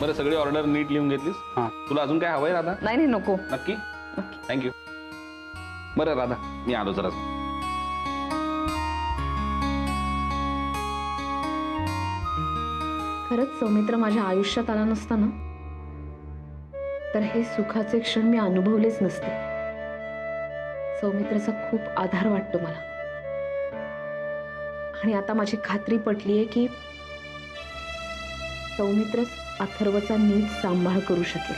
बरं सगळी ऑर्डर नीट लिहून घेतलीस? हां. तुला अजून काय हवंय राधा? नाही नको. नक्की? थँक्यू. बरं राधा मी आलो जरा. खरंच सौमित्र माझ्या आयुष्यात आला नसता ना तर हे सुखाचे क्षण मी अनुभवलेच नसते. सौमित्राचा खूप आधार वाटतो मला आणि आता माझी खात्री पटलीये की सौमित्रच अथर्वचा नीट सांभाळ करू शकेल.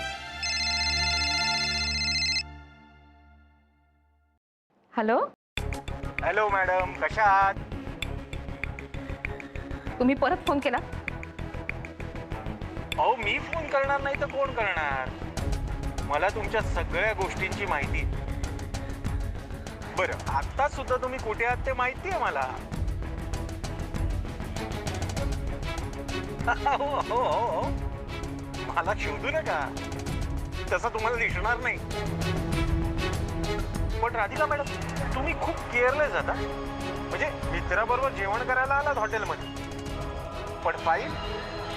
हॅलो. हॅलो मॅडम, कशा आहात? तुम्ही परत फोन केला? अहो मी फोन करणार नाही तर कोण करणार? मला तुमच्या सगळ्या गोष्टींची माहिती. बरं आता सुद्धा तुम्ही कुठे आहात ते माहिती आहे मला. हो हो हो, मला शोधू नका, तसं तुम्हाला दिसणार नाही. पण राधिका मॅडम तुम्ही खूप केअरलेस आता. म्हणजे मित्राबरोबर जेवण करायला आलात हॉटेलमध्ये, पण फाईल,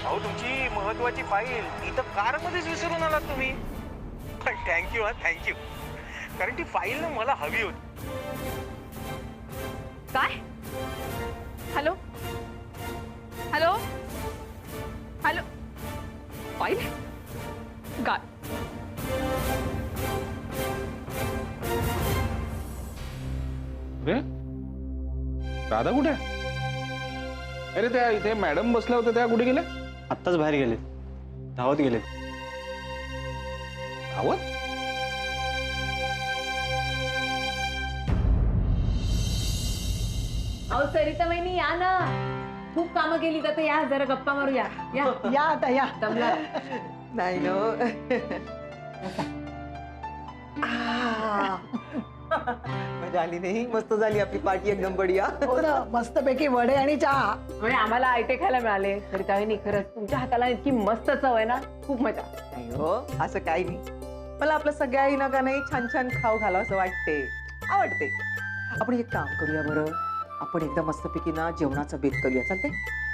अहो तुमची महत्वाची फाईल इथं कारमध्येच विसरून आलात तुम्ही. पण थँक्यू हा, थँक्यू, कारण ती फाईल ना मला हवी होती. काय? Hello hello hello. फाईल काय? राधा कुठे? अरे त्या इथे मॅडम बसल्या होत्या त्या कुठे गेल्या? आत्ताच बाहेर गेले, धावत गेले. धावत? अहो सरिता वहिनी या ना, खूप कामं केली तर या जरा गप्पा मारूया. या या आता या. जमला नाही नो. मजा आली नाही? मस्त झाली आपली पार्टी एकदम बढिया. हो ना, मस्तपैकी वडे आणि चहा. म्हणजे आम्हाला आयते खायला मिळाले. सरिता वहिनी खरंच तुमच्या हाताला इतकी मस्त चव आहे ना, खूप मजा. नाही हो, असं काही नाही. मला आपलं सगळ्याही नका नाही छान छान खाऊ घालावं असं वाटते, आवडते. आपण एक काम करूया बरं, आपण एकदा मस्तपैकी ना जेवणाचा बेत करूया, चालते?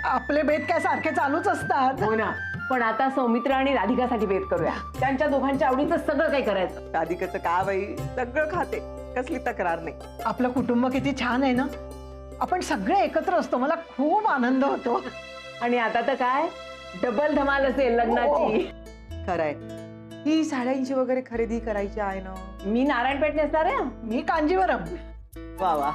आपले बेत काय सारखे चालूच असतात. हो ना, पण आता सौमित्र आणि राधिकासाठी बेत करूया. त्यांच्या दोघांच्या आवडीचं सगळं काही करायचं. राधिकाचं का बाई, सगळं खाते, कसली तक्रार नाही. आपलं कुटुंब किती छान आहे ना. आपण सगळे एकत्र असतो, मला खूप आनंद होतो. आणि आता तर काय डबल धमाल असेल लग्नाची. खरंय, ही साड्यांची वगैरे खरेदी करायची आहे ना. मी नारायणपेठ नेसणार आहे. मी कांजीवरम. वा वा.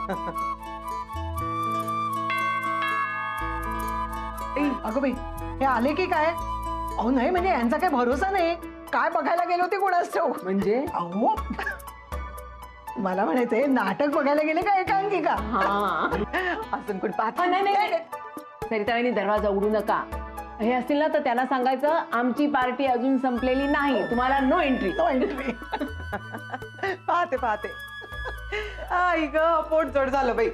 अगं बाई, हे आले की काय? अहो नाही म्हणजे यांचा काही भरोसा नाही. काय बघायला गेलो ते कोणाच ठाऊक. म्हणजे अहो मला म्हणायचंय, नाटक बघायला गेले का एकांकिका? हा असं कोण पाहत नाही नाही सरिता वहिनी दरवाजा उघडू नका. हे असतील ना तर त्यांना सांगायचं आमची पार्टी अजून संपलेली नाही, तुम्हाला नो एंट्री. तो एंट्री. पाहते पाहते. आई ग, पोट जड झालं बाई.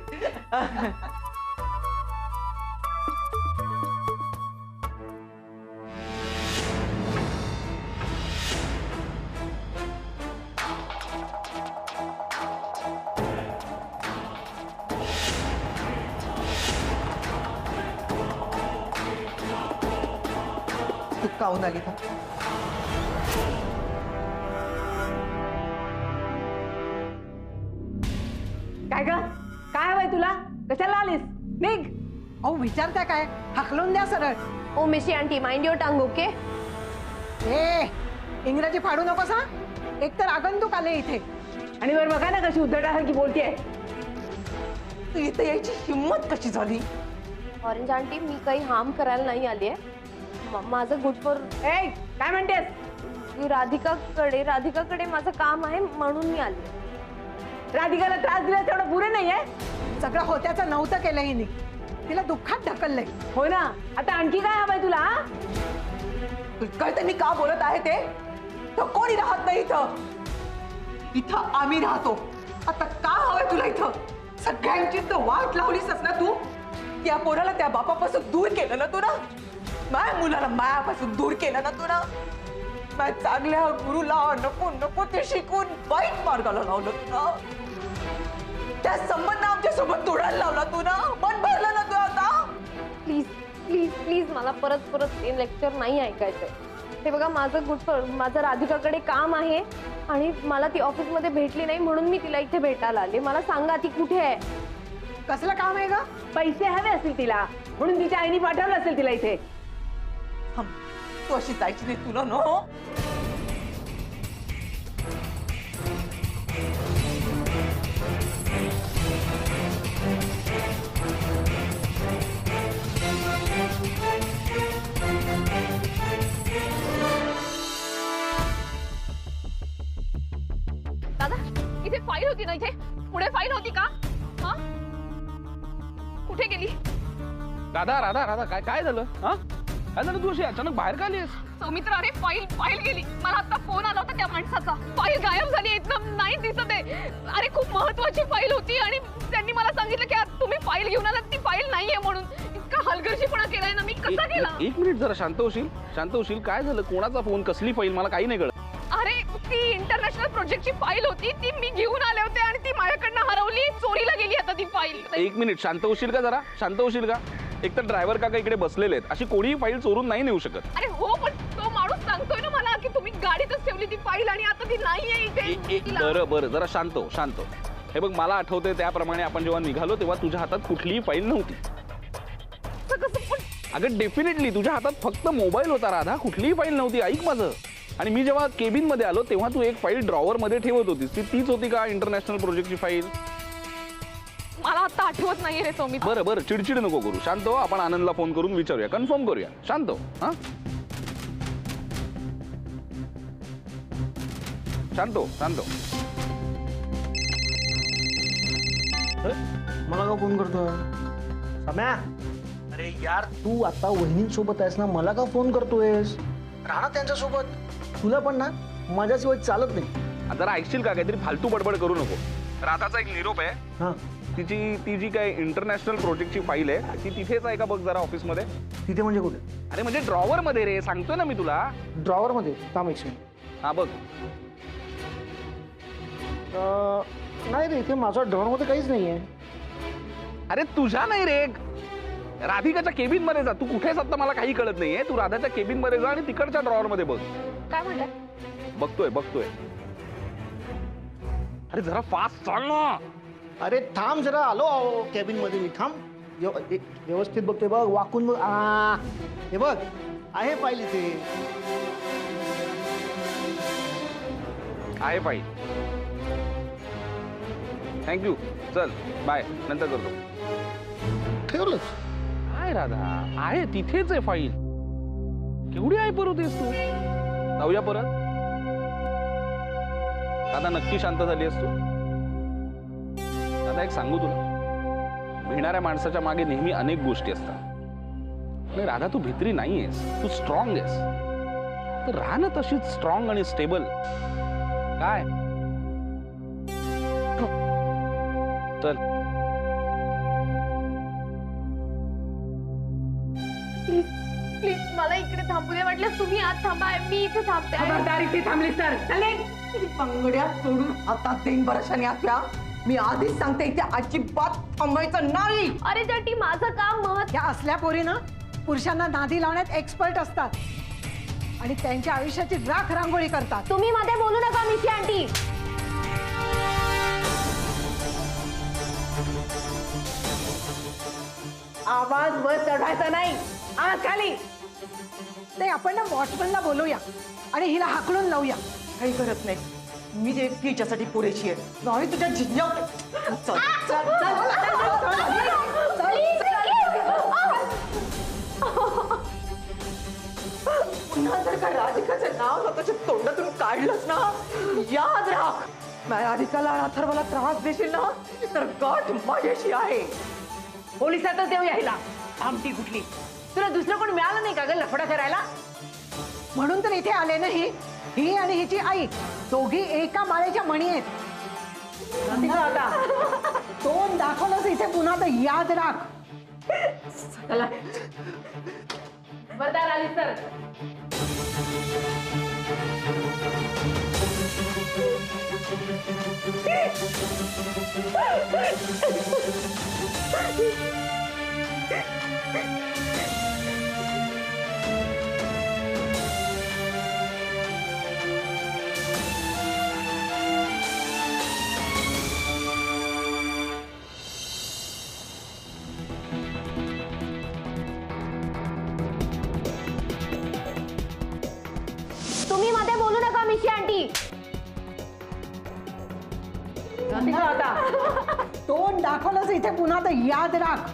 तू काहून आली का? काय ग, काय हवंय तुला? कशाला आलीस? निघ. अहो विचारता काय? हाकलून द्या सरळ. ओ Mishi aunty, mind your tongue, okay? ए इंग्रजी फाडू नकोस हा. एक तर आगंतुक आले इथे. आणि वर बघा ना कशी उद्धटासारखी बोलतेय. तू इथे यायची हिंमत कशी झाली? ऑरेंज आंटी, मी काही हार्म करायला नाही आली आहे. माझं गुड फॉर. ए काय म्हणतेस? राधिकाकडे माझं काम आहे म्हणून मी आली. राधिकाला त्रास दिला तेवढं पुरे नाहीये. सगळं होत्याचं नव्हतं केलं हिने. तिला दुःखात ढकललंय. हो ना, आता आणखी काय हवंय तुला? कळतं मी का बोलत आहे ते? तर कोणी राहत नाही इथं. इथं आम्ही राहतो. आता का हवंय तुला इथं? सगळ्यांची तर वाट लावलीसच ना तू. त्या पोराला त्या बापापासून दूर केलं ना तू ना. माझ्या मुलाला मायापासून दूर केलं ना तू ना. माझ्या चांगल्या गुरुला नको नको ते शिकून वाईट मार्गाला लावलं तू ना. त्या संबंध आमच्या सोबत तोडायला लावला तू ना. मन भरलं ना तू आता. प्लीज प्लीज प्लीज मला परत परत ते लेक्चर नाही ऐकायचंय. हे बघा माझं राधिकाकडे काम आहे आणि मला ती ऑफिसमध्ये भेटली नाही म्हणून मी तिला इथे भेटायला आले. मला सांगा ती कुठे आहे? कसलं काम आहे ग? पैसे हवे असतील तिला म्हणून तिच्या आईने पाठवलं असेल तिला इथे. तू अशी जायची नाही तुला नो. दादा इथे फाईल होती ना, इथे पुढे फाईल होती का? हा कुठे गेली? राधा राधा राधा काय काय झालं? हा काय झालं? तू अशी अचानक बाहेर का आलीस? सौमित्र अरे फाईल गेली. मला आता फोन आला होता त्या माणसाचा. फाईल गायब झाली, एकदम नाही दिसत आहे. अरे खूप महत्वाची फाईल होती आणि त्यांनी मला सांगितलं की आज तुम्ही फाईल घेऊन आलात, ती फाईल नाहीये म्हणून. इतका हलगर्जीपणा केलाय ना मी. कसा केला? एक मिनिट जरा शांत होशील? काय झालं? कोणाचा फोन? कसली फाईल? मला काही नाही कळत. अरे ती इंटरनॅशनल प्रोजेक्टची फाईल होती, ती मी घेऊन आले होते आणि ती माझ्याकडनं हरवली, चोरीला गेली आता ती फाईल. एक मिनिट शांत होशील का जरा? एक तर ड्रायव्हर काका इकडे बसलेले आहेत. अशी कोणीही फाईल चोरून नाही नेऊ शकत. अरे हो पण तो माणूस सांगतोय ना मला की तुम्ही गाडीतच ठेवली ती फाईल आणि आता ती नाहीये इथे. बरं जरा शांत हो. हे बघ मला आठवतंय त्याप्रमाणे आपण जेव्हा निघालो तेव्हा तुझ्या हातात कुठलीही फाईल नव्हती. अगं डेफिनेटली तुझ्या हातात फक्त मोबाईल होता राधा, कुठलीही फाईल नव्हती. ऐक माझं. आणि मी जेव्हा केबिन मध्ये आलो तेव्हा तू एक फाईल ड्रॉवर मध्ये ठेवत होतीस. तीच होती का इंटरनॅशनल प्रोजेक्टची फाईल? मला आता आठवत नाहीये रे सौमित्र. बरं चिडचिड नको करू. शांत हो. आपण आनंदला फोन करून विचारूया, कन्फर्म करूया. शांत हो. हा शांत हो. मला का फोन करतोय? सम्या, अरे यार तू आता वहिनींसोबत आहेस ना, मला का फोन करतोयस? राहा त्यांच्यासोबत. तुला पण ना माझ्याशिवाय चालत नाही. जरा ऐकशील का? काहीतरी फालतू बडबड करू नको. राधाचा एक निरोप आहे. हा ती जी काय इंटरनॅशनल प्रोजेक्टची फाईल आहे ती तिथेच आहे का बघ जरा ऑफिसमध्ये. तिथे म्हणजे कुठे? अरे म्हणजे ड्रॉवर मध्ये रे, सांगतोय ना मी तुला. ड्रॉवर मध्ये? थांब एक सेकंड. हा बघ. नाही रे, इथे माझ्या ड्रॉवर मध्ये काहीच नाहीये. अरे तुझ्या नाही रे, राधिकाच्या केबिन मध्ये जा. तू कुठेच आता मला काही कळत नाहीये. तू राधाच्या केबिन मध्ये जा आणि तिकडच्या ड्रॉवर मध्ये बघ. काय म्हणताय? बघतोय. अरे जरा फास्ट चाल ना. अरे थांब जरा, आलो कॅबिन मध्ये मी. थांब, व्यवस्थित बघतोय बघ, वाकून बघ. हे बघ आहे फाईल इथे. आहे फाईल. थँक्यू. चल बाय, नंतर करतो. ठेवलंच काय राधा? आहे तिथेच आहे फाईल. केवढी आहे परत आहेस तू? जाऊया परत. दादा नक्की शांत झाली तू? दादा एक सांगू तुला, भिणाऱ्या माणसाच्या मागे नेहमी अनेक गोष्टी असतात. आणि राधा तू भित्री नाहीयेस, तू स्ट्रॉंग आहेस. तर राहा ना तशीच स्ट्रॉंग आणि स्टेबल. काय चल. प्लीज मला इकडे थांबू दे. म्हटलं तुम्ही आत थांबा, मी इथे थांबते. खबरदार इथे थांबलीस तर चले. पंगड्या सोडून आता 3 वर्षांनी आत्या, मी आधीच सांगते इथे अजिबात थांबायचं नाही. अरे जटी माझं काम या असल्या पोरी ना पुरुषांना नादी लावण्यात एक्सपर्ट असतात आणि त्यांच्या आयुष्याची राख रांगोळी करतात. तुम्ही मध्ये बोलू नका मिठी आंटी. आवाज वर चढायचा नाही. आवाज खाली. ते आपण ना वॉचमनला बोलूया आणि हिला हाकलून लावूया. काही करत नाही. मी जे तिच्यासाठी पुरेशी आहे. नाही तुझ्या जिज्ञा. चल चल पुन्हा जर का राधिकाचं नाव स्वतःच्या तोंडातून काढलंच ना, याद राख, राधिकाला आणि अथर्वला त्रास देशील ना तर गाठ माझ्याशी आहे. पोलिसातच देऊया हिला. आमटी कुठली? तुला दुसरं कोण मिळालं नाही का ग लफडा करायला? म्हणून तर इथे आले ना ही आणि हिची आई दोघी एका माळेच्या मणी आहेत. आता तोंड दाखवलंच इथे पुन्हा तर याद राख. चला बरदार आली तर. निशी आंटी. आता तोंड दाखवलंच इथे पुन्हा तर याद राख.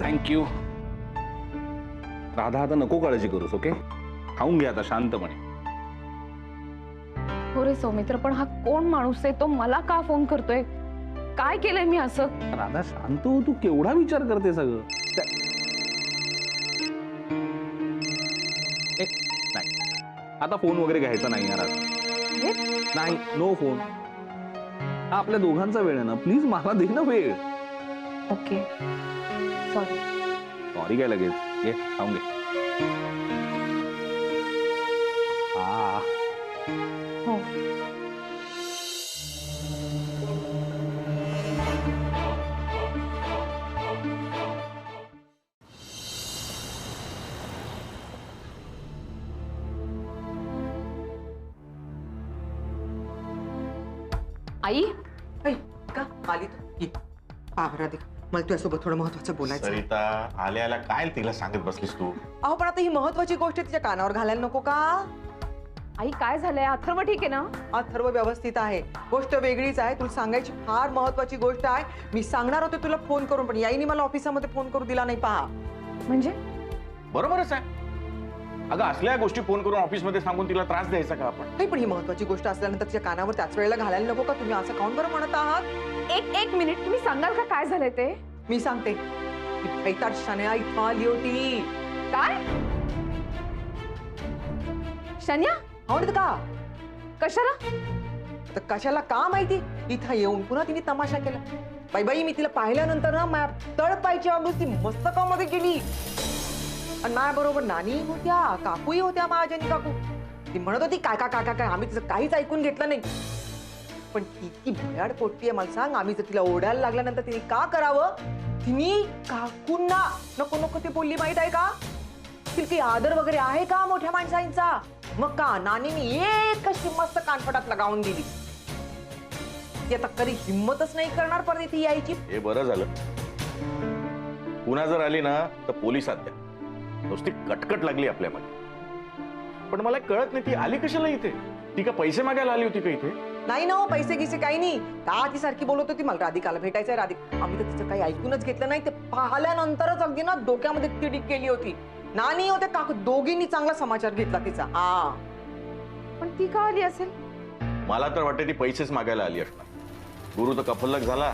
थँक्यू. राधा आता नको काळजी करूस, ओके? खाऊन घे आता शांतपणे. हो रे सौमित्र, पण हा कोण माणूस आहे? तो मला का फोन करतोय? काय केलंय मी असं? राधा शांत हो, तू केवढा विचार करते सगळं. नाही, आता फोन वगैरे घ्यायचा नाही यार. नाही, नो फोन. हा आपल्या दोघांचा वेळ आहे ना, प्लीज मला दे ना वेळ. Okay sorry. सॉरी काय लगेच? घे खाऊन घे. हा हो. आई ऐ, का आली तू? ये. राधिका, मला तुझ्यासोबत थोडं महत्वाचं बोलायचं आहे. सरिता आल्या काय तिला सांगत बसलीस तू? अहो पण आता ही महत्वाची गोष्ट तिच्या कानावर घालायला नको का? आई काय झालंय? अथर्व ठीक आहे ना? अथर्व व्यवस्थित आहे. गोष्ट वेगळीच आहे. तुला सांगायची फार महत्वाची गोष्ट आहे. मी सांगणार होते तुला फोन करून, पण याईने मला ऑफिसामध्ये फोन करू दिला नाही. पहा म्हणजे बरोबरच आहे. अगं असल्या गोष्टी फोन करून ऑफिसमध्ये सांगून तिला त्रास द्यायचा का आपण? नाही, पण ही महत्वाची गोष्ट असल्यानंतर तिच्या कानावर त्याच वेळेला घालायला नको का? तुम्ही असं काऊन बरं म्हणत आहात? एक मिनिट, तुम्ही सांगाल का काय झालंय ते? मी सांगते. पैताड शन्या इथं आली होती. काय? शन्या? आवडत का? कशाला? तर कशाला का माहिती? इथं येऊन पुन्हा तिने तमाशा केला. बाई मी तिला पाहिल्यानंतर ना माझ्या तळपायची आवृत्ती मस्तकामध्ये गेली. आणि माझ्या बरोबर नानी होत्या, काकूही होत्या, महाजनी काकू. ती म्हणत होती काय काय आम्ही तिचं काहीच ऐकून घेतलं नाही. पण किती भयाड पोट्टी आहे मला सांग. आम्ही जर तिला ओढायला लागल्यानंतर तिने का करावं? तिने काकूंना नको नको ते बोलली माहित आहे का? तिला काही आदर वगैरे आहे का मोठ्या माणसांचा? मग का नानीने एक कशी मस्त कानफटात लगावून दिली. ती आता कधी हिम्मतच नाही करणार परत इथे यायची. हे बरं झालं. पुन्हा जर आली ना तर पोलिसात द्या. नुसती कटकट लागली आपल्यामध्ये. पण मला कळत नाही ती आली कशाला इथे? ती का पैसे मागायला आली होती का इथे? नाही ना, पैसे गिसे काही नाही. का ती सारखी बोलत होती मला राधिकाला भेटायचंय. राधिका आम्ही तर तिचं काही ऐकूनच घेतलं नाही. ते पाहिल्यानंतरच अगदी ना डोक्यामध्ये तिडीक गेली होती. नानी होते काकू दोघींनी चांगला समाचार घेतला तिचा. हा पण ती का आली असेल? मला तर वाटतं ती पैसेच मागायला आली असणार. गुरु तर कफल्लक झाला,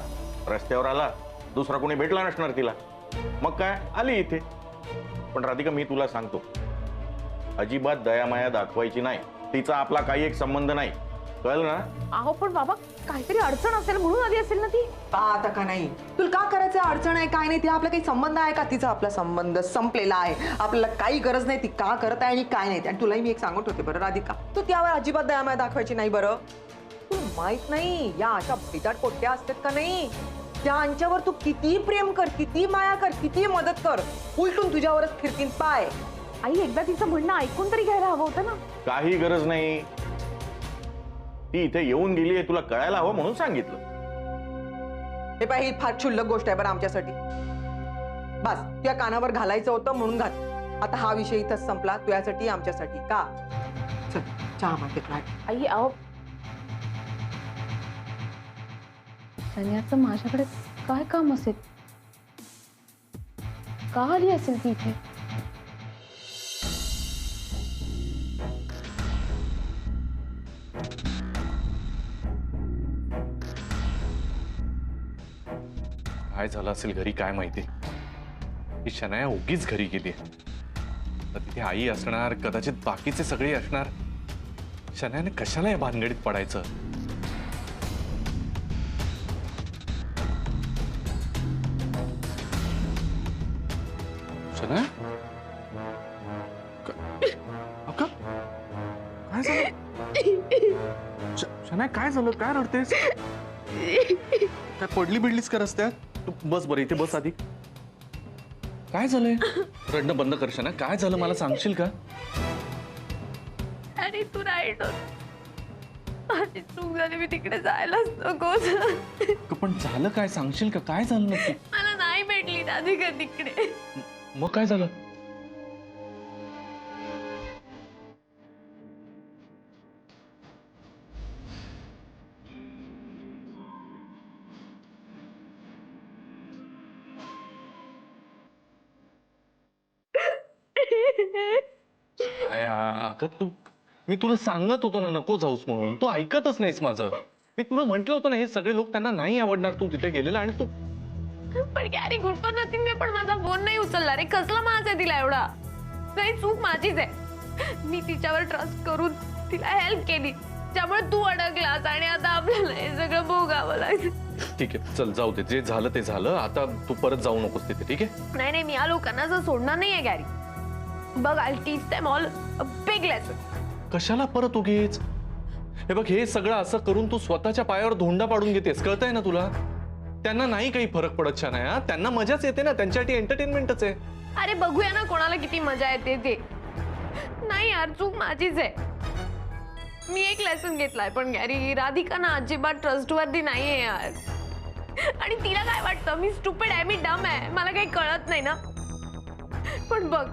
रस्त्यावर आला, दुसरा कोणी भेटला नसणार तिला. मग काय आली इथे. पण राधिका मी तुला सांगतो, अजिबात दयामाया दाखवायची नाही. तिचा आपला काही एक संबंध नाही, कळलं ना? अहो पण बाबा काहीतरी अडचण असेल म्हणून आली असेल ना ती. आता का नाही तुला का करायचं? अडचण आहे काय नाही? ती आपला काही संबंध आहे का? तिचा आपला संबंध संपलेला आहे. आपल्याला काही गरज नाही ती का करत आहे आणि काय नाही. आणि तुलाही मी एक सांगत होते बरं राधिका, तू त्यावर अजिबात दयामाया दाखवायची नाही. बरं तुला माहित नाही या अशा बिदाट पोट्या असतात का नाही, त्यांच्यावर तू किती प्रेम कर, किती माया कर, किती मदत कर, उलटून तुझ्यावरच फिरतील पाय. आई एकदा तिचं म्हणणं ऐकून तरी घ्यायला हवं होतं ना. काही गरज नाही. ती इथे येऊन गेली आहे तुला कळायला हवं म्हणून सांगितलं. हे पाय ही फार क्षुल्लक गोष्ट आहे बरं आमच्यासाठी. बस तुझ्या कानावर घालायचं होतं म्हणून घात. आता हा विषय इथंच संपला. तुझ्यासाठी आमच्यासाठी का? चल चहा मागे काय. आई अहो शन्याचं माझ्याकडे काय काम असेल? का आली असेल ती इथे? काय झालं असेल घरी काय माहिती. ही शनाया उगीच घरी गेली. तर तिथे आई असणार, कदाचित बाकीचे सगळे असणार. शनायाने कशाला या भानगडीत पडायचं? शनाया काय झालं? शनाया काय झालं? काय रडतेस? काय पडली बिडलीस का रस्त्यात? तू बस बरं इथे बस आधी. काय झालंय? रडणं बंद कर शना. काय झालं मला सांगशील का? अरे तू राईट. माझी चूक झाली, मी तिकडे जायलाच नको. पण झालं काय सांगशील का? काय झालं नक्की? मला नाही भेटली राधिका तिकडे. मग काय झालं? अगं तू, मी तुला सांगत होतो ना नको जाऊस म्हणून, तू ऐकतच नाहीस माझं. मी तुला म्हंटल होतं ना हे सगळे लोक त्यांना नाही आवडणार तू तिथे गेलेला, आणि तू पण गॅरी गुडपर नथिंग, मी पण माझा फोन नाही उचलला रे. कसला माझा आहे तिला एवढा? नाही, चूक माझीच आहे. मी तिच्यावर ट्रस्ट करून तिला हेल्प केली, त्यामुळे तू अडकलास आणि आता आपल्याला हे सगळं भोगावं लागतं. ठीक आहे, चल जाऊ दे, जे झालं ते झालं. आता तू परत जाऊ नकोस तिथे, ठीक आहे? नाही नाही, मी या लोकांना असं सोडणार नाहीये गॅरी. बघ, I teach them all a big lesson. कशाला परत उगीच? हे बघ, हे सगळं असं करून तू स्वतःच्या पायावर धोंडा पाडून घेतेस, कळतंय ना तुला? त्यांना नाही काही फरक पडत शनाया, त्यांना मजाच येते ना, त्यांच्यासाठी एंटरटेनमेंटच आहे. अरे बघूया ना कोणाला किती मजा येते ते. नाही यार, चूक माझीच आहे. मी एक लेसन घेतलाय, पण गॅरी राधिका ना अजिबात ट्रस्टवर्दी नाहीये यार. आणि तिला काय वाटतं मी स्टुपिड आहे, मी डम आहे, मला काही कळत नाही ना. पण बघ,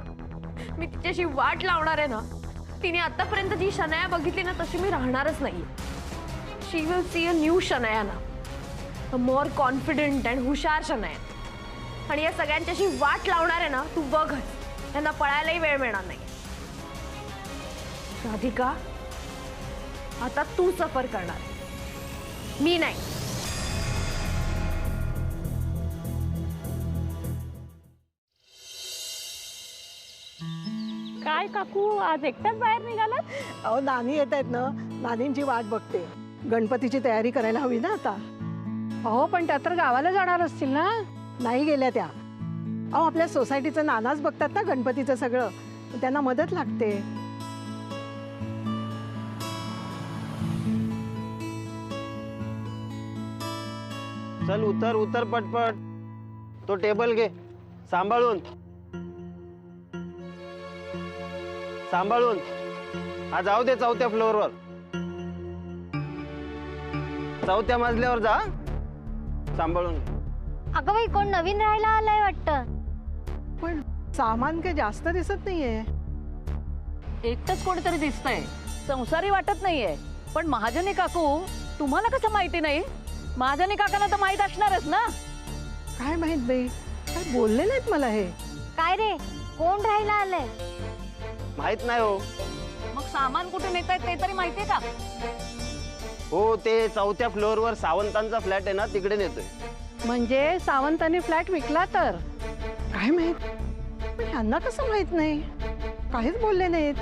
मी तिच्याशी वाट लावणार आहे ना, तिने आतापर्यंत जी शनाया बघितली ना तशी मी राहणारच नाहीये. She will see a new Shanaya ना, अ मोर कॉन्फिडंट अँड हुशार शनाया. आणि या सगळ्यांच्याशी वाट लावणार आहे ना, तू बघच, त्यांना पळायलाही वेळ मिळणार नाही. राधिका, आता तू सफर करणार, मी नाही. काय काकू, आज एकटाच बाहेर निघालात? अहो नानी येत आहेत ना, नानींची वाट बघते. गणपतीची तयारी करायला हवी ना आता. हो, पण त्या तर गावाला जाणार असतील ना? नाही गेल्या त्या. अहो आपल्या सोसायटीचं नानाच बघतात ना गणपतीचं सगळं, त्यांना मदत लागते. चल उतर उतर पटपट. तो टेबल घे सांभाळून सांभाळून. हा जाऊ दे चौथ्या फ्लोअरवर, चौथ्या मजल्यावर जा, सांभाळून. अगं बाई, कोण नवीन राहायला आलाय वाटतं. पण सामान काही जास्त दिसत नाहीये. एकटंच कोणीतरी दिसतंय, संसारी वाटत नाहीये. पण महाजनी काकू, तुम्हाला कसं माहिती नाही? महाजनी काकांना तर माहित असणारच ना. काय माहित बाई, काय बोलले नाहीत मला हे. काय रे, कोण राहायला आलंय? माहित नाही हो. मग सामान कुठे नेत आहेत ते तरी माहितीये का? हो, ते चौथ्या फ्लोअरवर सावंतांचा फ्लॅट आहे ना, तिकडे नेतोय. म्हणजे सावंतांनी फ्लॅट विकला तर? काय माहित, पण ह्यांना कसं माहित नाही? काहीच बोलले नाहीत.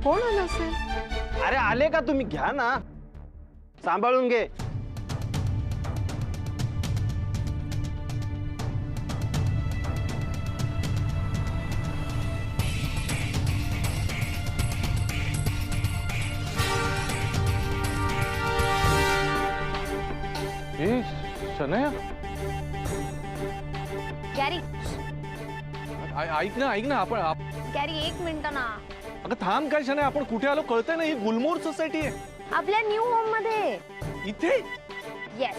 कोण आलं असेल? अरे आले का तुम्ही? घ्या ना, सांभाळून घे. शनाया, गॅरी, ऐक ना ऐक ना, आपण गॅरी एक मिनिट ना. अगं थांब, काय शनाया, आपण कुठे आलो कळतंय ना? ही गुलमोहर सोसायटी आहे आपल्या न्यू होम मध्ये. इथे. येस.